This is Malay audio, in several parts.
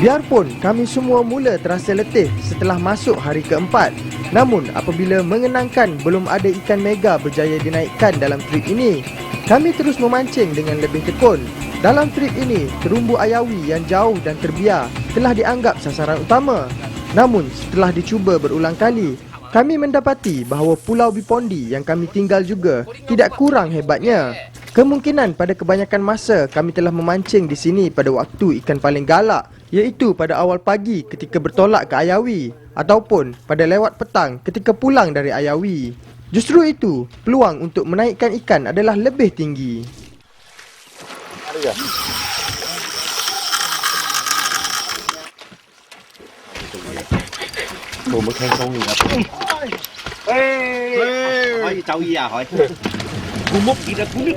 Biarpun kami semua mula terasa letih setelah masuk hari keempat, namun apabila mengenangkan belum ada ikan mega berjaya dinaikkan dalam trip ini, kami terus memancing dengan lebih tekun. Dalam trip ini, terumbu ayawi yang jauh dan terbiar telah dianggap sasaran utama. Namun setelah dicuba berulang kali, kami mendapati bahawa Pulau Bipondi yang kami tinggal juga tidak kurang hebatnya. Kemungkinan pada kebanyakan masa kami telah memancing di sini pada waktu ikan paling galak, iaitu pada awal pagi ketika bertolak ke Ayawi ataupun pada lewat petang ketika pulang dari Ayawi. Justru itu, peluang untuk menaikkan ikan adalah lebih tinggi.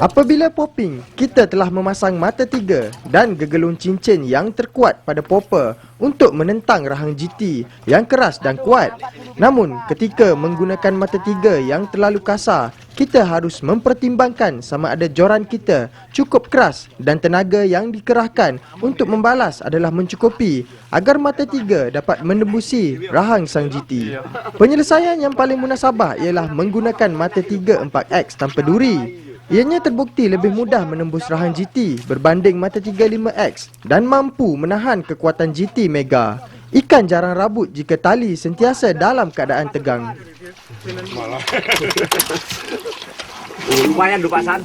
Apabila popping, kita telah memasang mata tiga dan gegelung cincin yang terkuat pada popper untuk menentang rahang GT yang keras dan kuat. Namun, ketika menggunakan mata tiga yang terlalu kasar, kita harus mempertimbangkan sama ada joran kita cukup keras dan tenaga yang dikerahkan untuk membalas adalah mencukupi agar mata tiga dapat menembusi rahang sang GT. Penyelesaian yang paling munasabah ialah menggunakan mata tiga 4X tanpa duri. Ianya terbukti lebih mudah menembus rahang GT berbanding mata 35X dan mampu menahan kekuatan GT Mega. Ikan jarang rabut jika tali sentiasa dalam keadaan tegang. Lumayan Pak San.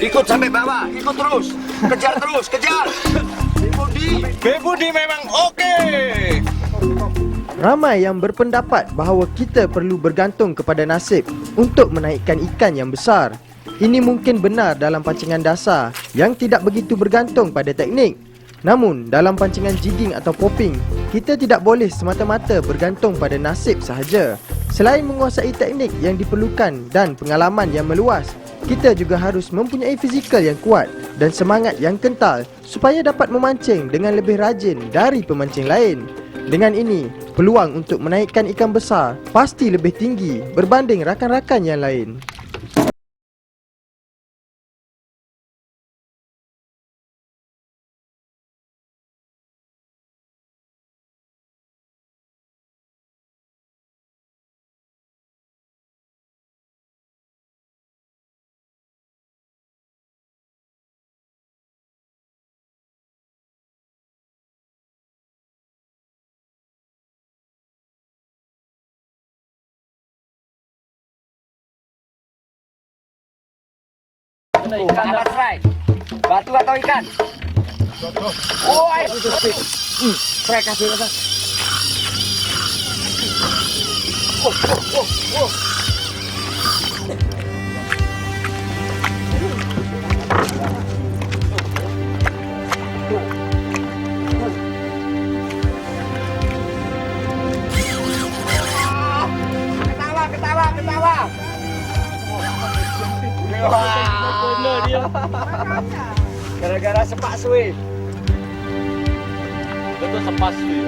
Ikut sampai bawah, ikut terus, kejar. Bebudi memang oke. Ramai yang berpendapat bahawa kita perlu bergantung kepada nasib untuk menaikkan ikan yang besar. Ini mungkin benar dalam pancingan dasar yang tidak begitu bergantung pada teknik. Namun, dalam pancingan jigging atau popping, kita tidak boleh semata-mata bergantung pada nasib sahaja. Selain menguasai teknik yang diperlukan dan pengalaman yang meluas, kita juga harus mempunyai fizikal yang kuat dan semangat yang kental supaya dapat memancing dengan lebih rajin dari pemancing lain. Dengan ini, peluang untuk menaikkan ikan besar pasti lebih tinggi berbanding rakan-rakan yang lain. Ikan apa strike? Batu atau ikan? Oh, strike kasih rasa. Ketawa. Gara-gara sepak suwi. Betul sepak suwi.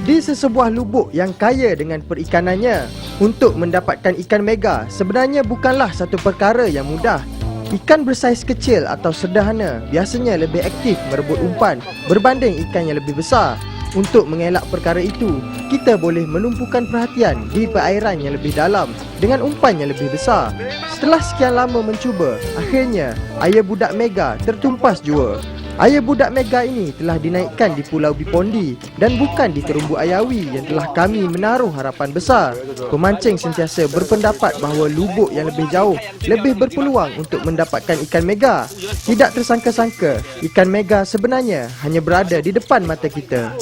Di sesebuah lubuk yang kaya dengan perikanannya, untuk mendapatkan ikan mega sebenarnya bukanlah satu perkara yang mudah. Ikan bersaiz kecil atau sederhana biasanya lebih aktif merebut umpan berbanding ikan yang lebih besar. Untuk mengelak perkara itu, kita boleh menumpukan perhatian di perairan yang lebih dalam dengan umpan yang lebih besar. Setelah sekian lama mencuba, akhirnya air budak Mega tertumpas jua. Air budak Mega ini telah dinaikkan di Pulau Bipondi dan bukan di Terumbu Ayawi yang telah kami menaruh harapan besar. Pemancing sentiasa berpendapat bahawa lubuk yang lebih jauh lebih berpeluang untuk mendapatkan ikan Mega. Tidak tersangka-sangka, ikan Mega sebenarnya hanya berada di depan mata kita.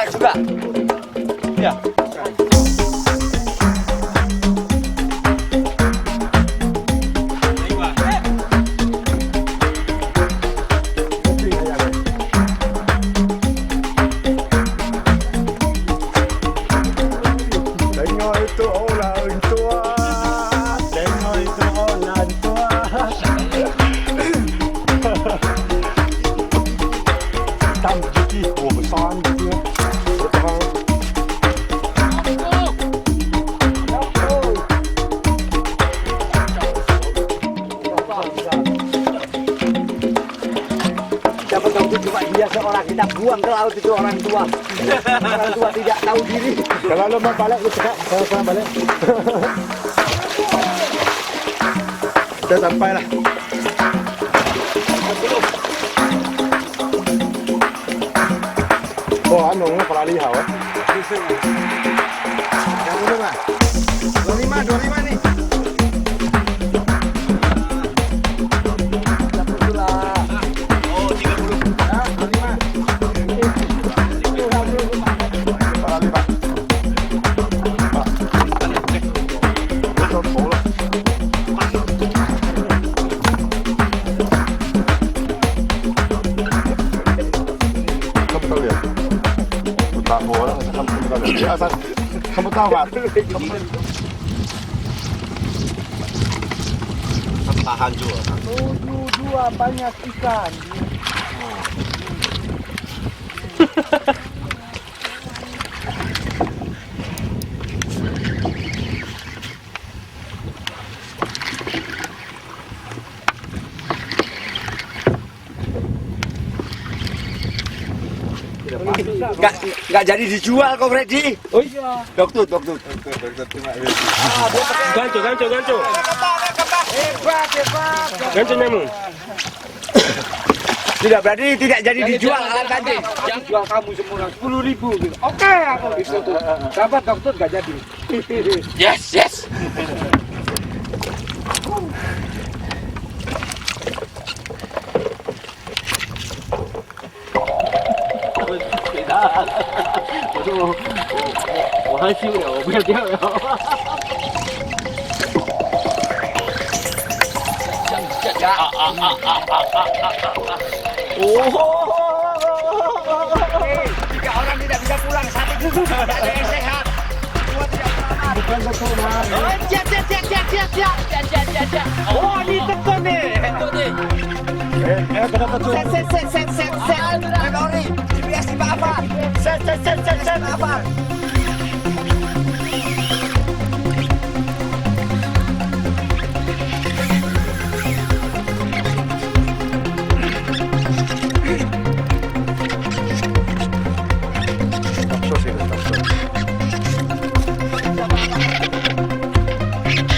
Juga. Ya. Tengok itu orang tua, tengok itu orang tua. Tam gigi, 我们三个。 Dapat tahu cuma dia seorang kita buang ke laut itu orang tua. Orang tua tidak tahu diri. Kalau lo mau balik, lu cakap. Kalau balik. Kita sampai lah. Oh, anu, kalau lihat, Yang belum ah? 25 nih. Tak boleh, kamu tahu kan? Tahan juga. Dua banyak ikan. Nggak jadi dijual kok Freddy. Oh iya. Dokter. Gancu. Hebat. Gancu nemu. Tidak berarti tidak jadi dijual alat kancing. Yang jual kamu semua 10.000 gitu. Oke, aku itu tuh. Dapat dokter nggak jadi. Yes. Tiga orang tidak bisa pulang, satu dulu tidak ada yang sehat. Dua tidak selamat. Bukan betul, Mas. Oh, ini tekun nih. Kena betul. Set. Memori. GPS di apa? Set apa?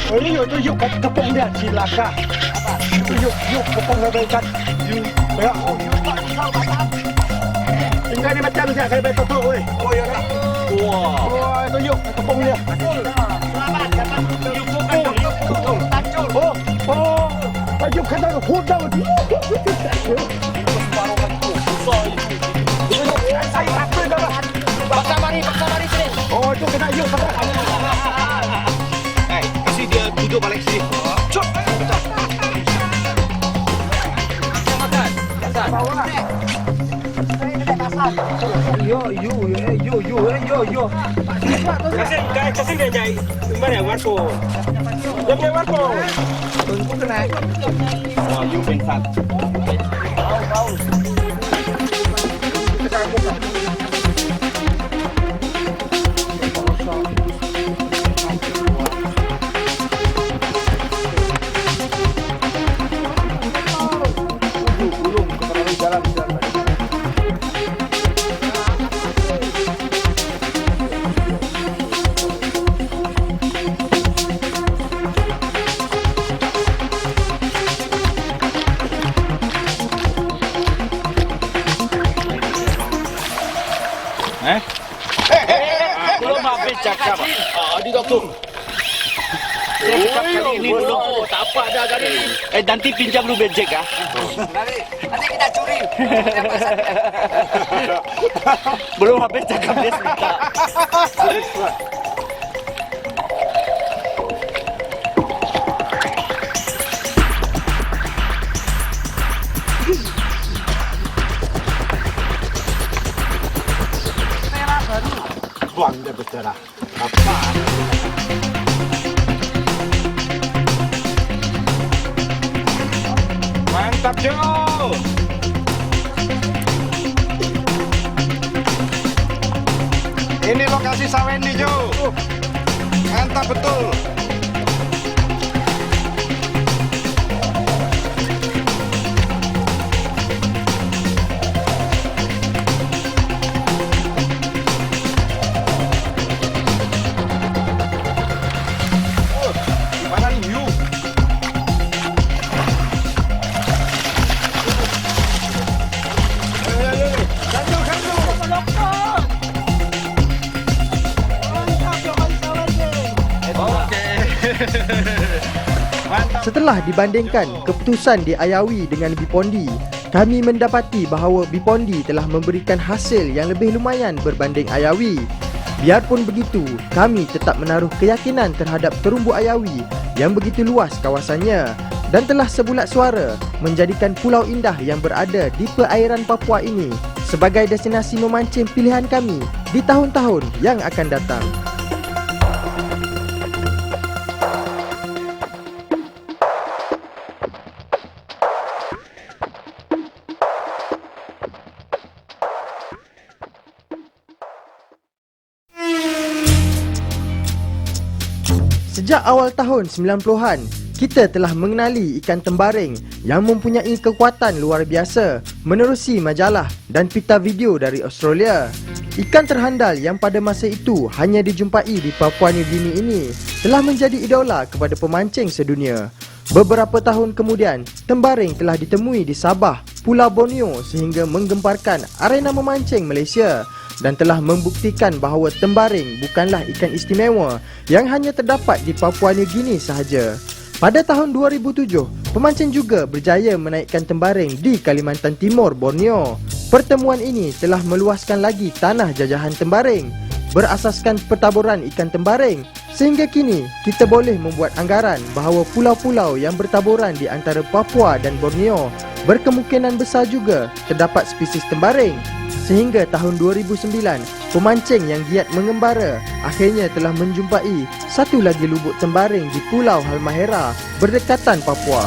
Oh ini yuk kepung dia silaka. Yuk kepung ikan. Ya. Tinggal ni macam saya betul tu, oi. Oh ya. Wah, itu yuk kepung dia. Selamat dapat tancul. Oh, yuk kena hudang. Saya apa dah? Paksa mari sini. Oh, itu kena yuk. Kasih dia duduk balik sini. Yo. Kasih dia jai. Mana warpo? Dia punya warpo. Tunggu kena. Wah, you bengsat. Belum habis cakap. Di dokter. Ini belum. Tak apa dah tadi. Nanti pinjam lu becek ah. Nanti kita curi. Belum habis cakap dia cerita. Buang dia bercerah. Mantap Jo. Ini lokasi Sawendi, Jo. Mantap betul. Mana nih, yuk. Setelah dibandingkan keputusan di Ayawi dengan Bipondi, kami mendapati bahawa Bipondi telah memberikan hasil yang lebih lumayan berbanding Ayawi. Biarpun begitu, kami tetap menaruh keyakinan terhadap terumbu Ayawi yang begitu luas kawasannya dan telah sebulat suara menjadikan pulau indah yang berada di perairan Papua ini sebagai destinasi memancing pilihan kami di tahun-tahun yang akan datang. Sejak awal tahun 90-an, kita telah mengenali ikan tembaring yang mempunyai kekuatan luar biasa menerusi majalah dan pita video dari Australia. Ikan terhandal yang pada masa itu hanya dijumpai di Papua New Guinea ini telah menjadi idola kepada pemancing sedunia. Beberapa tahun kemudian, tembaring telah ditemui di Sabah, Pulau Borneo sehingga menggemparkan arena memancing Malaysia dan telah membuktikan bahawa tembaring bukanlah ikan istimewa yang hanya terdapat di Papua New Guinea sahaja. Pada tahun 2007, pemancing juga berjaya menaikkan tembaring di Kalimantan Timur, Borneo. Pertemuan ini telah meluaskan lagi tanah jajahan tembaring berasaskan pertaburan ikan tembaring, sehingga kini kita boleh membuat anggaran bahawa pulau-pulau yang bertaburan di antara Papua dan Borneo berkemungkinan besar juga terdapat spesies tembaring. Sehingga tahun 2009, pemancing yang giat mengembara akhirnya telah menjumpai satu lagi lubuk tembaring di Pulau Halmahera berdekatan Papua.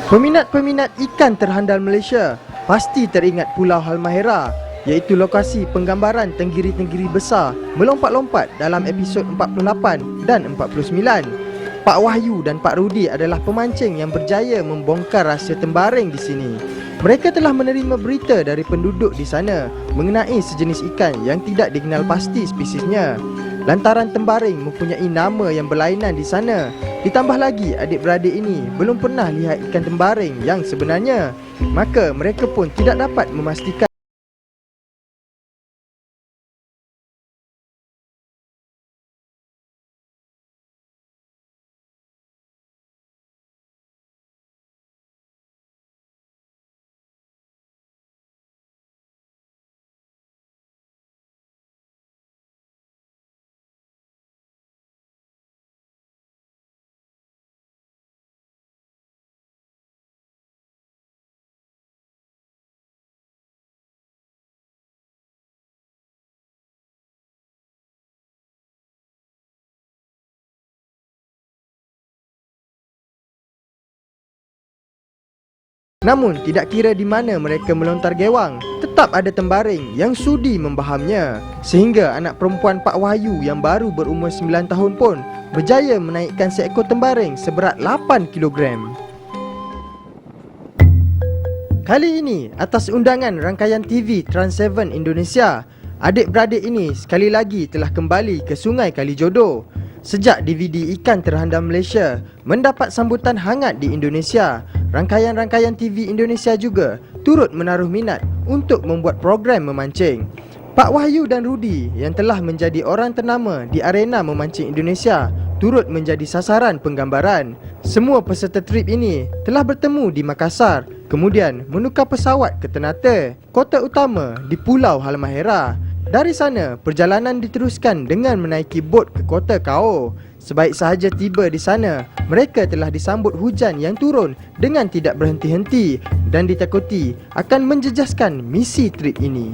Peminat-peminat ikan terhandal Malaysia pasti teringat Pulau Halmahera, iaitu lokasi penggambaran tenggiri-tenggiri besar melompat-lompat dalam episod 48 dan 49. Pak Wahyu dan Pak Rudi adalah pemancing yang berjaya membongkar rahsia tembaring di sini. Mereka telah menerima berita dari penduduk di sana mengenai sejenis ikan yang tidak dikenal pasti spesiesnya. Lantaran tembaring mempunyai nama yang berlainan di sana, ditambah lagi adik-beradik ini belum pernah lihat ikan tembaring yang sebenarnya, maka mereka pun tidak dapat memastikan namun tidak kira di mana mereka melontar gewang, tetap ada tembaring yang sudi membahamnya. Sehingga anak perempuan Pak Wahyu yang baru berumur 9 tahun pun berjaya menaikkan seekor tembaring seberat 8 kilogram. Kali ini, atas undangan rangkaian TV Trans 7 Indonesia, adik-beradik ini sekali lagi telah kembali ke Sungai Kalijodo. Sejak DVD Ikan Terhandal Malaysia mendapat sambutan hangat di Indonesia, rangkaian-rangkaian TV Indonesia juga turut menaruh minat untuk membuat program memancing. Pak Wahyu dan Rudi yang telah menjadi orang ternama di arena memancing Indonesia turut menjadi sasaran penggambaran. Semua peserta trip ini telah bertemu di Makassar, kemudian menukar pesawat ke Ternate, kota utama di Pulau Halmahera. Dari sana, perjalanan diteruskan dengan menaiki bot ke kota Kao. Sebaik sahaja tiba di sana, mereka telah disambut hujan yang turun dengan tidak berhenti-henti dan ditakuti akan menjejaskan misi trip ini.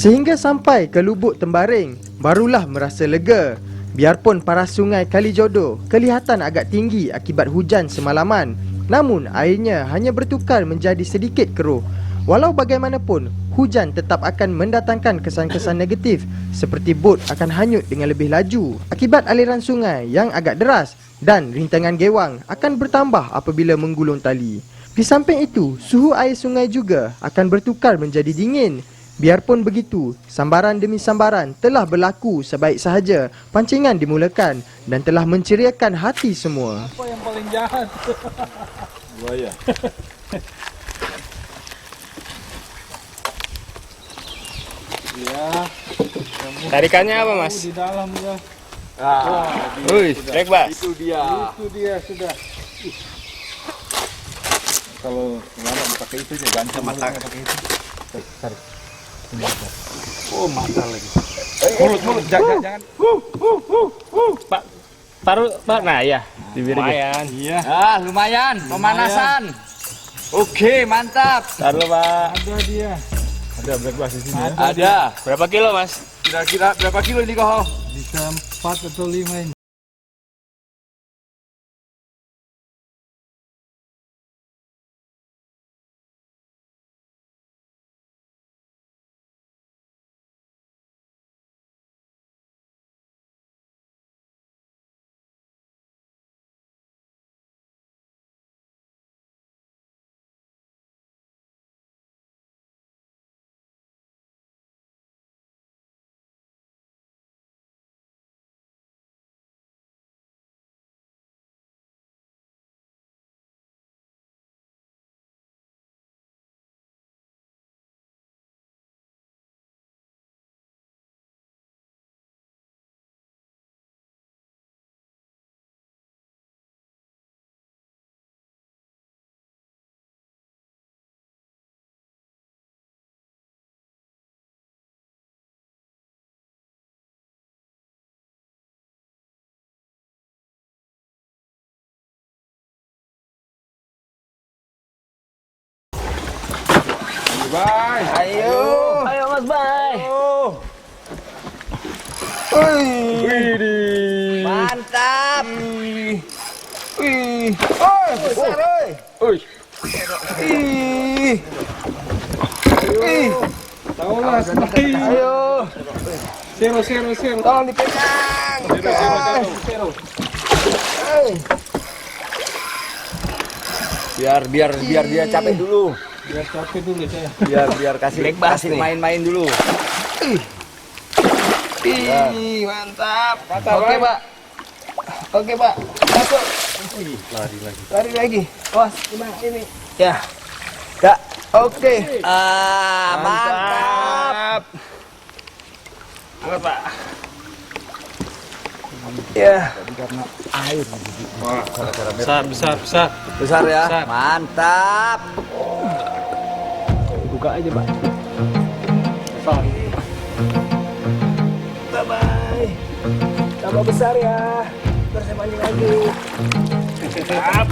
Sehingga sampai ke Lubuk Tembaring, barulah merasa lega. Biarpun paras sungai Kalijodo kelihatan agak tinggi akibat hujan semalaman, namun airnya hanya bertukar menjadi sedikit keruh. Walau bagaimanapun, hujan tetap akan mendatangkan kesan-kesan negatif seperti bot akan hanyut dengan lebih laju akibat aliran sungai yang agak deras dan rintangan gewang akan bertambah apabila menggulung tali. Di samping itu, suhu air sungai juga akan bertukar menjadi dingin. Biarpun begitu, sambaran demi sambaran telah berlaku sebaik sahaja pancingan dimulakan dan telah menceriakan hati semua. Apa yang paling jahat? Buaya. Ya. Tarikannya apa, Mas? Di dalam ya. Wih, breakfast. Itu dia sudah. Kalau lama pakai itu aja ganti mata pakai itu. Tarik. Oh, mata lagi. Mulut, jangan. Pak, taruh, Pak. Nah, ya. Lumayan. Iya. Lumayan, pemanasan. Oke, mantap. Taruh, Pak. Ada dia. Ada breakfast di sini. Ya? Ada. Berapa kilo, Mas? Kira-kira berapa kilo ini kau? Bisa 4 atau 5 ini. Bye. Ayo. Ayo, Mas, bye. Mantap. Besar, oi. Taulah, Ayo. Zero. Tolong dipegang. Zero. Biar dia capek dulu. Biar capek dulu saya. Biar kasih main-main dulu. Mantap. Oke, Pak. Masuk. Lari lagi. Wah, ini. Ya. Oke. Mantap. Angkat, Pak. Ya. Besar. Besar ya. Besar. Mantap. Buka aja, Pak. Bye-bye. Tambah besar ya. Terus saya mancing lagi. Siap.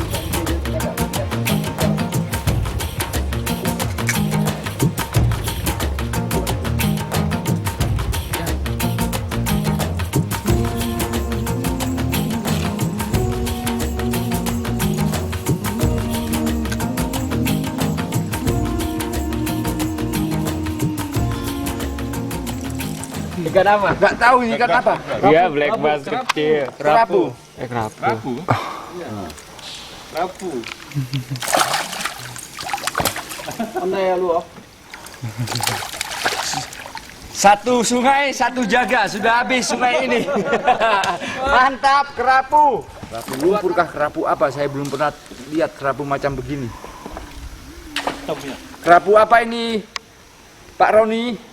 Ikan apa? Gak tahu ikan apa. Iya, black bass kecil. Kerapu. Kerapu. Rapu. Mana ya lu? Satu sungai, satu jaga. Sudah habis sungai ini. Mantap, kerapu. Kerapu lumpur kah? Kerapu apa? Saya belum pernah lihat kerapu macam begini. Kerapu apa ini, Pak Roni?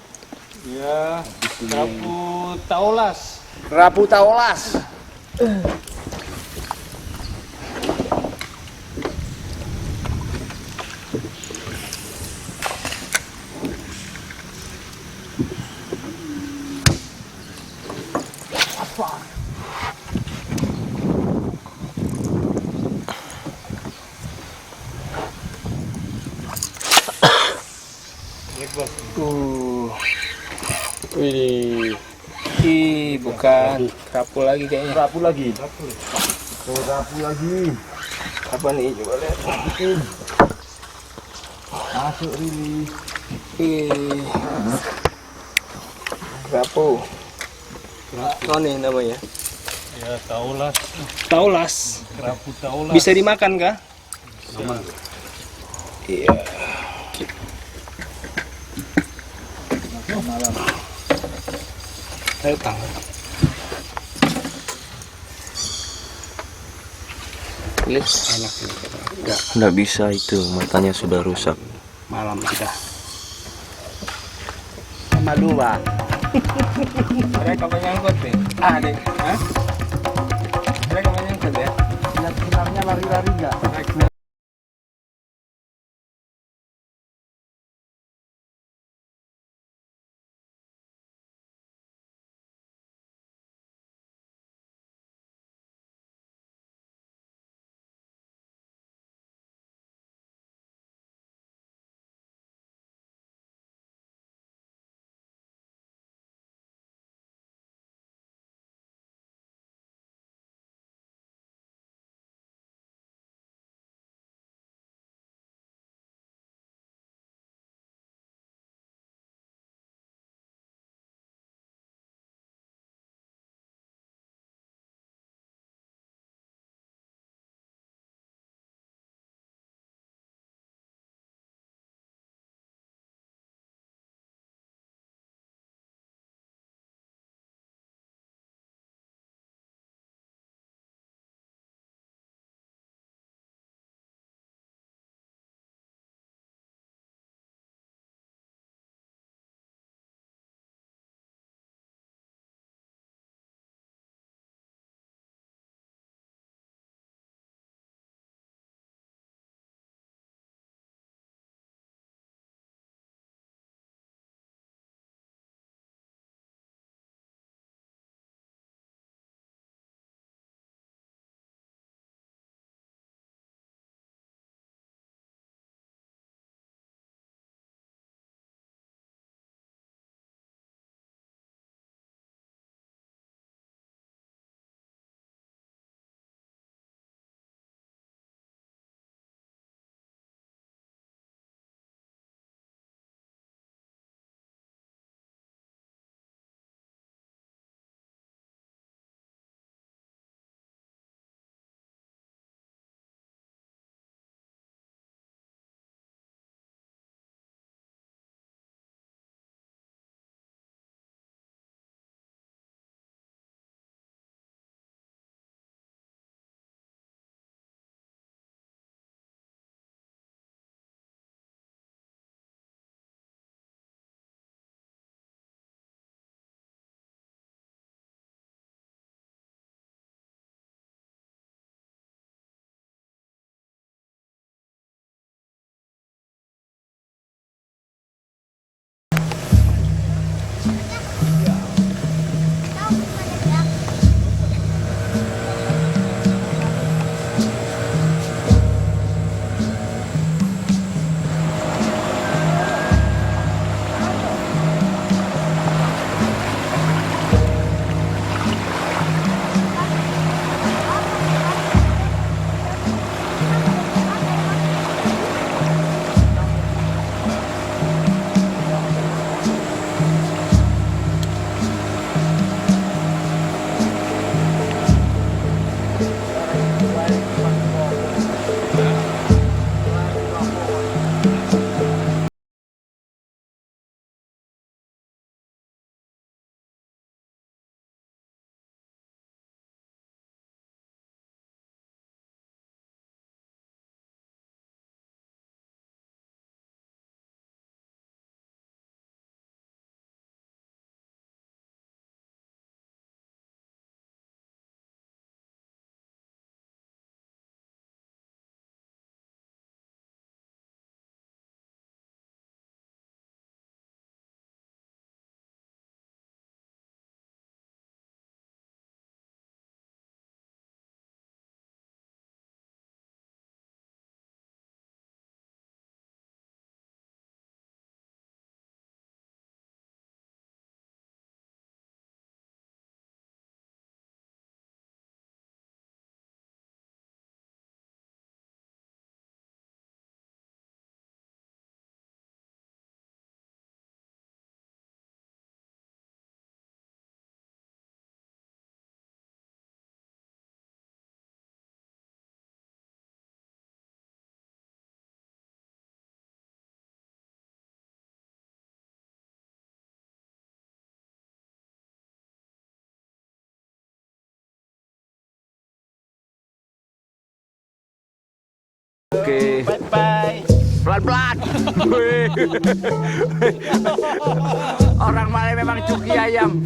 Ya, kerapu taolas. Kerapu taolas. Wih. Ih, bukan kerapu lagi kayaknya. Kerapu lagi. Kerapu lagi. Apa nih? Coba lihat. Masuk Rili. Ih. Kerapu. Oh nih namanya. Ya taulas, Taulas. kerapu taulas. Bisa dimakan kah? Iya. Datang. Lihat enak ini. Enggak, Nggak bisa itu, matanya sudah rusak. malam sudah. Sama dua. Mereka menyangkut nih. Ah, deh. Hah? Mereka menyangkut ya. Lihat sinarnya lari-lari enggak? pelan-pelan. Wih. Orang Malay memang cuki ayam.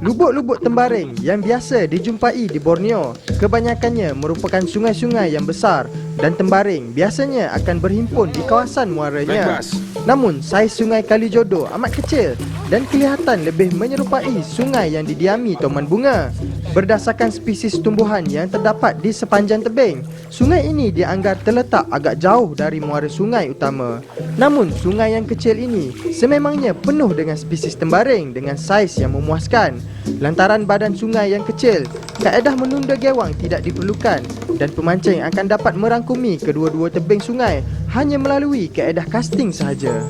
Lubuk-lubuk tembaring yang biasa dijumpai di Borneo kebanyakannya merupakan sungai-sungai yang besar dan tembaring biasanya akan berhimpun di kawasan muaranya. Namun, saiz sungai Kalijodo amat kecil dan kelihatan lebih menyerupai sungai yang didiami toman bunga. Berdasarkan spesies tumbuhan yang terdapat di sepanjang tebing, sungai ini dianggar terletak agak jauh dari muara sungai utama. Namun, sungai yang kecil ini sememangnya penuh dengan spesies tembaring dengan saiz yang memuaskan. Lantaran badan sungai yang kecil, kaedah menunda gewang tidak diperlukan dan pemancing akan dapat merangkumi kedua-dua tebing sungai hanya melalui kaedah casting sahaja.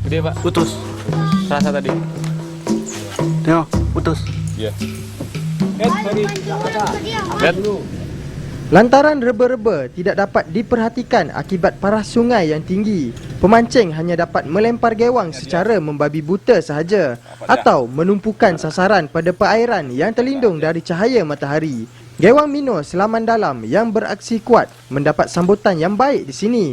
Gede pak. Putus. Rasa tadi. Tengok, putus. Iya. Sorry. Lihat dulu. Lantaran reba-reba tidak dapat diperhatikan akibat paras sungai yang tinggi, pemancing hanya dapat melempar gewang secara membabi buta sahaja atau menumpukan sasaran pada perairan yang terlindung dari cahaya matahari. Gewang Mino selaman dalam yang beraksi kuat mendapat sambutan yang baik di sini.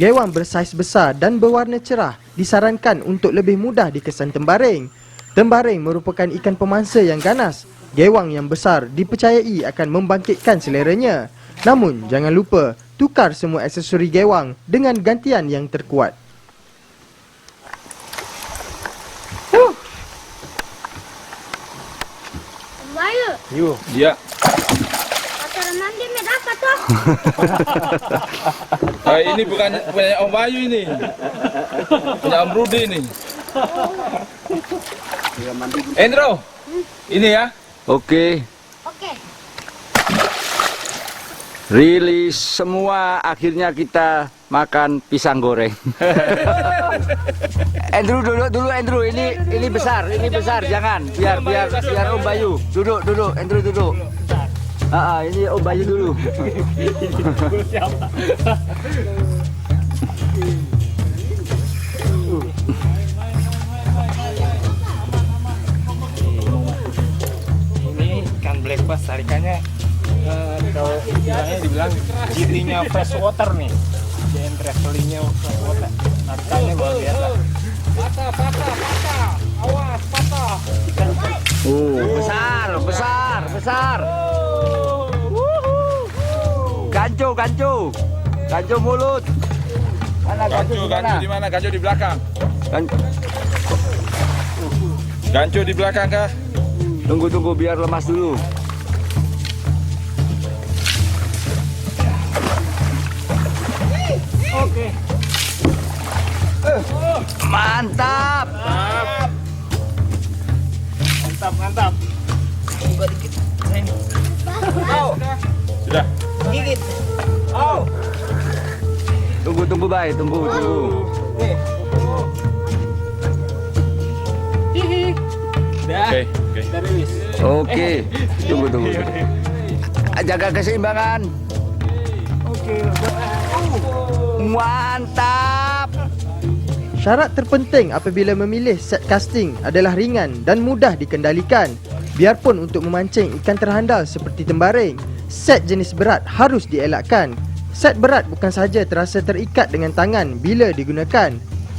Gewang bersaiz besar dan berwarna cerah disarankan untuk lebih mudah dikesan tembaring. Tembaring merupakan ikan pemangsa yang ganas. Gewang yang besar dipercayai akan membangkitkan seleranya. Namun, jangan lupa tukar semua aksesori gewang dengan gantian yang terkuat. Bayu, Yuk. Iya. motor mandi dapat toh. Ini bukan punya Om Bayu ini. Punya Om Rudi ini. Endro, ini ya. Oke, Oke. rilis semua. Akhirnya kita makan pisang goreng. Andrew dulu Andrew, ini besar, jangan biar Om Bayu duduk Andrew duduk. Ini Om Bayu dulu. Ini ikan black bass tarikannya kalau istilahnya dibilang GT-nya fresh water nih. Giant travelingnya fresh water. Tarikannya luar biasa. Patah. Awas, patah. Besar. Ganjo mulut. Mana ganjo di mana? Di mana? Ganjo di belakang. Gan- Ganjo di belakang kah? Tunggu biar lemas dulu. Oke. Mantap. Mantap. Sudah. Tunggu, Bay. Tunggu. Udah. Oke. Kita rilis. Oke. Tunggu. Jaga keseimbangan. Oke. Mantap. Syarat terpenting apabila memilih set casting adalah ringan dan mudah dikendalikan. Biarpun untuk memancing ikan terhandal seperti tembaring, set jenis berat harus dielakkan. Set berat bukan sahaja terasa terikat dengan tangan bila digunakan,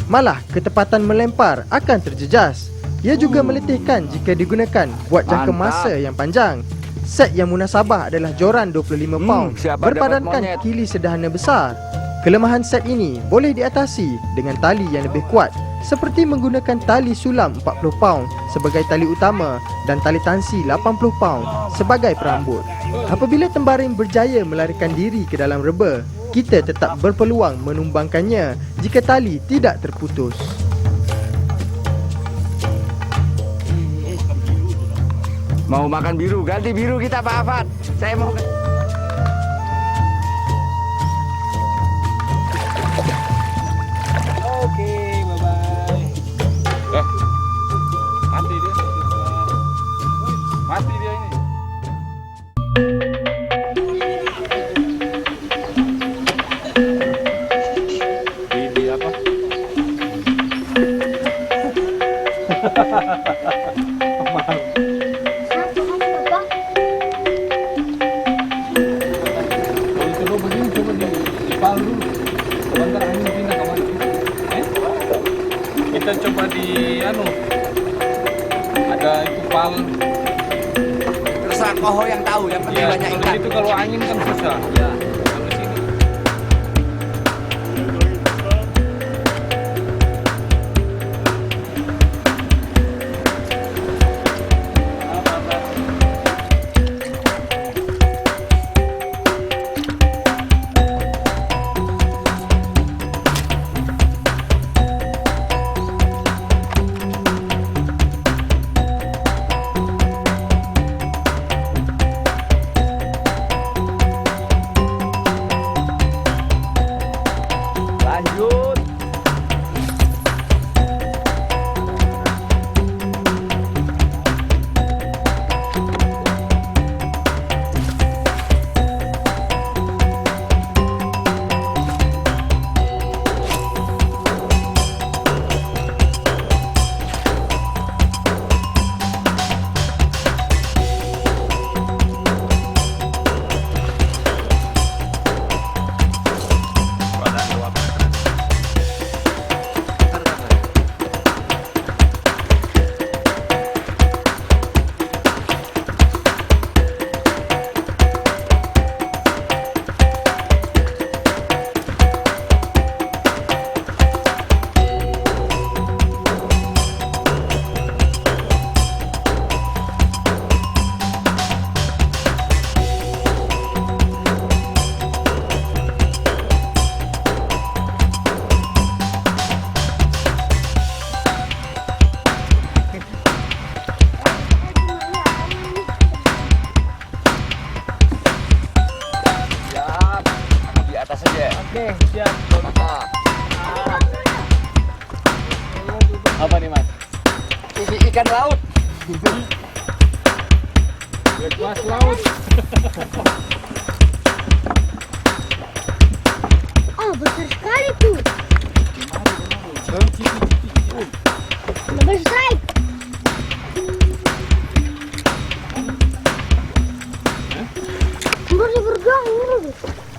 malah ketepatan melempar akan terjejas. Ia juga meletihkan jika digunakan buat jangka Mantap. masa yang panjang. Set yang munasabah adalah joran 25 pound siapa dapat berpadankan monyet? kili sederhana besar. Kelemahan set ini boleh diatasi dengan tali yang lebih kuat seperti menggunakan tali sulam 40 pound sebagai tali utama dan tali tansi 80 pound sebagai perambut. Apabila tembaring berjaya melarikan diri ke dalam reba, kita tetap berpeluang menumbangkannya jika tali tidak terputus. Mau makan biru, ganti biru kita Pak Afat. Saya mau Satu apa? Kalau coba begini, coba di pal dulu. Sebentar angin pindah ke mana? Kita coba di ada itu pal. Terserah koho yang tahu, yang penting Iya, banyak kalau ikan. itu kalau angin kan susah. Ya. Kalau sini. Lanjut. Siap. Di atas saja. Oke, siap. Mantap. Apa nih, Mas? Ini ikan laut. Kuas laut. Oh, besar sekali tuh. Besar. Berjuang dulu.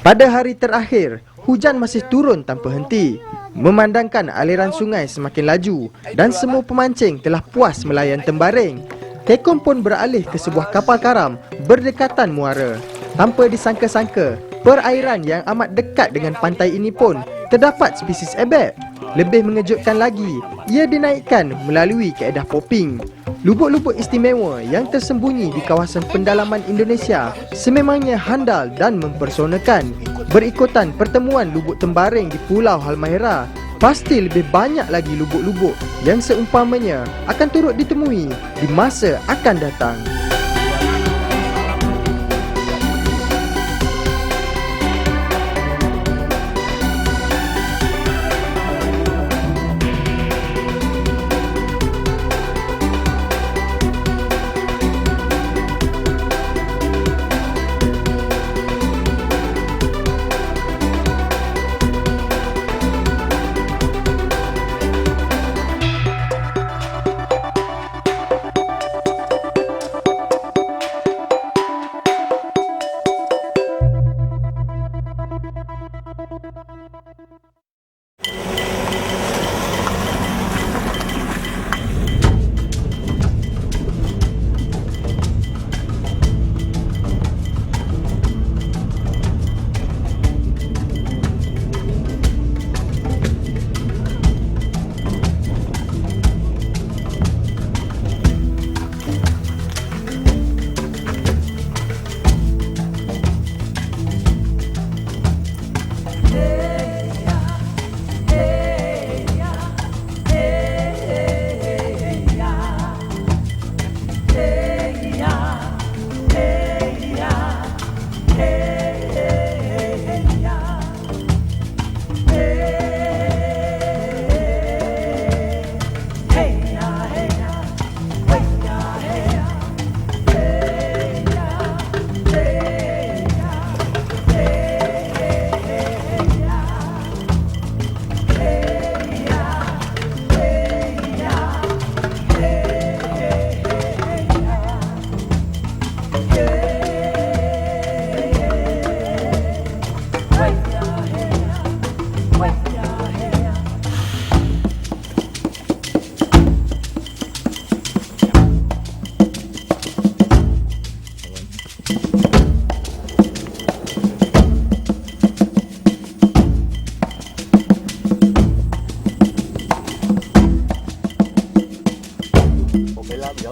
Pada hari terakhir, hujan masih turun tanpa henti, memandangkan aliran sungai semakin laju dan semua pemancing telah puas melayan tembaring. Kekon pun beralih ke sebuah kapal karam berdekatan muara. Tanpa disangka-sangka, perairan yang amat dekat dengan pantai ini pun terdapat spesies ebek. Lebih mengejutkan lagi, ia dinaikkan melalui kaedah popping. Lubuk-lubuk istimewa yang tersembunyi di kawasan pendalaman Indonesia sememangnya handal dan mempersonakan. Berikutan pertemuan lubuk tembaring di Pulau Halmahera, pasti lebih banyak lagi lubuk-lubuk yang seumpamanya akan turut ditemui di masa akan datang.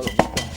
Tolong.